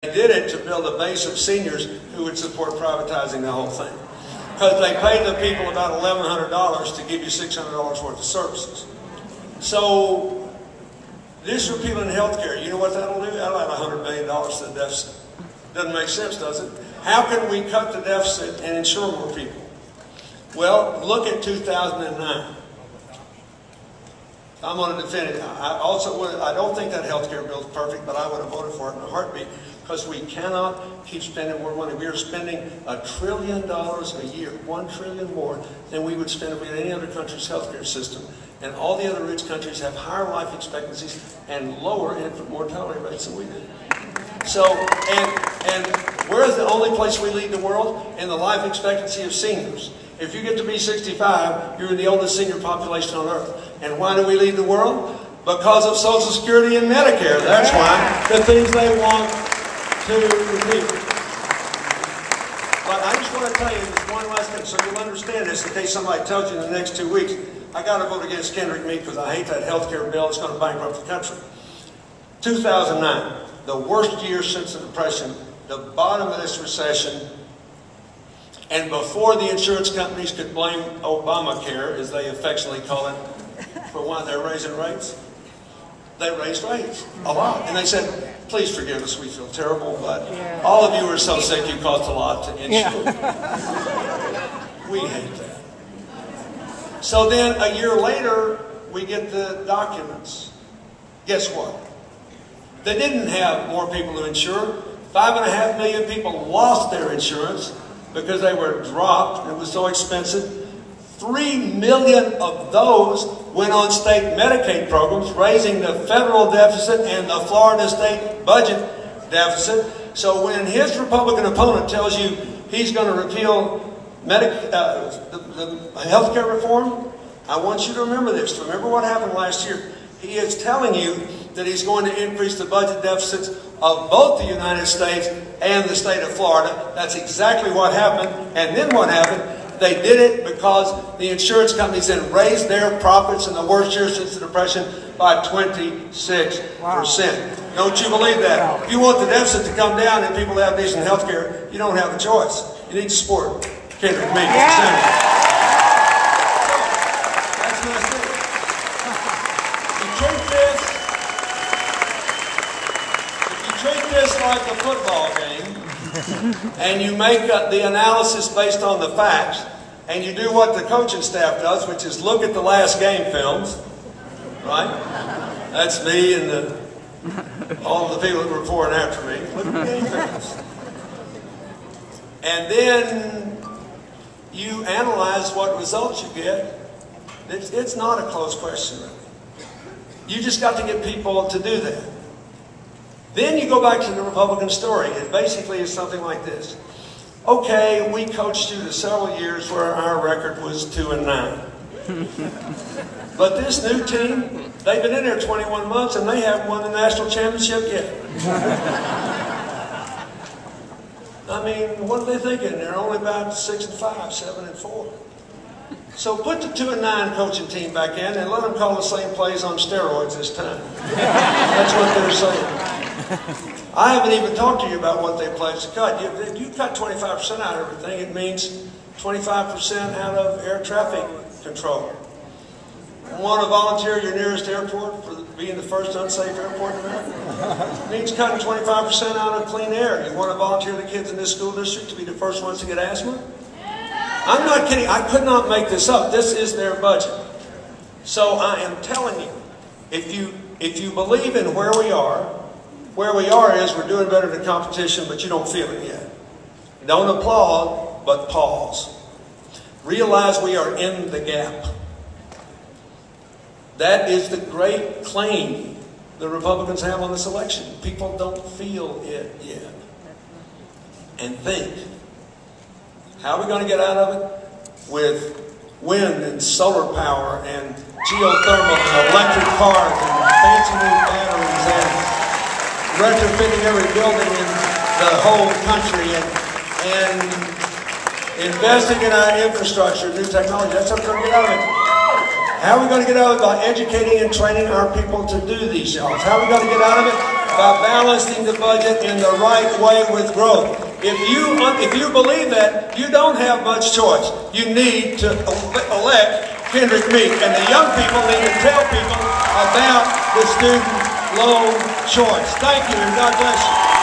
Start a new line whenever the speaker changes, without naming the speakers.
They did it to build a base of seniors who would support privatizing the whole thing. Because they paid the people about $1,100 to give you $600 worth of services. So, this repealing healthcare, you know what that'll do? That'll add $100 million to the deficit. Doesn't make sense, does it? How can we cut the deficit and insure more people? Well, look at 2009. I'm going to defend it. I don't think that health care bill is perfect, but I would have voted for it in a heartbeat because we cannot keep spending more money. We are spending $1 trillion a year, $1 trillion more than we would spend with any other country's health care system. And all the other rich countries have higher life expectancies and lower infant mortality rates than we do. So, and where is the only place we lead the world? In the life expectancy of seniors. If you get to be 65, you're the oldest senior population on earth. And why do we lead the world? Because of Social Security and Medicare. That's why. The things they want to repeal. But I just want to tell you this one last thing so you'll understand this in case somebody tells you in the next 2 weeks, I got to vote against Kendrick Meek because I hate that health care bill. It's going to bankrupt the country. 2009, the worst year since the Depression, the bottom of this recession, and before the insurance companies could blame Obamacare, as they affectionately call it, for why they're raising rates, they raised rates a lot. And they said, please forgive us, we feel terrible, but all of you are so sick you cost a lot to insure. We hate that. So then a year later, we get the documents. Guess what? They didn't have more people to insure. 5.5 million people lost their insurance because they were dropped. It was so expensive. 3 million of those went on state Medicaid programs, raising the federal deficit and the Florida state budget deficit. So when his Republican opponent tells you he's going to repeal the health care reform, I want you to remember this. Remember what happened last year. He is telling you that he's going to increase the budget deficits of both the United States and the state of Florida. That's exactly what happened. And then what happened? They did it because the insurance companies then raised their profits in the worst year since the Depression by 26%. Wow. Don't you believe that? If you want the deficit to come down and people to have decent health care, you don't have a choice. You need to support Kendrick Meek. Yeah. That's my thing. If you treat this like a football game, and you make the analysis based on the facts, and you do what the coaching staff does, which is look at the last game films, right? That's me and all of the people that were before and after me. Look at the game films. And then you analyze what results you get. It's not a close question, really. You just got to get people to do that. Then you go back to the Republican story. It basically is something like this. Okay, we coached you to several years where our record was 2-9. But this new team, they've been in there 21 months and they haven't won the national championship yet. I mean, what are they thinking? They're only about 6-5, 7-4. So put the 2-9 coaching team back in and let them call the same plays on steroids this time. That's what they're saying. I haven't even talked to you about what they pledged to cut. You cut 25% out of everything. It means 25% out of air traffic control. Want to volunteer your nearest airport for being the first unsafe airport in America? It means cutting 25% out of clean air. You want to volunteer the kids in this school district to be the first ones to get asthma? I'm not kidding. I could not make this up. This is their budget. So I am telling you, if you believe in where we are is we're doing better than competition, but you don't feel it yet. Don't applaud, but pause. Realize we are in the gap. That is the great claim the Republicans have on this election. People don't feel it yet. And think, how are we going to get out of it? With wind and solar power and geothermal and electric cars and fancy new batteries and retrofitting every building in the whole country and investing in our infrastructure, new technology. That's how we're going to get out of it. How are we going to get out of it? By educating and training our people to do these jobs. How are we going to get out of it? By balancing the budget in the right way with growth. If you believe that, you don't have much choice. You need to elect Kendrick Meek, and the young people need to tell people about the student loan choice. Thank you, and God bless you.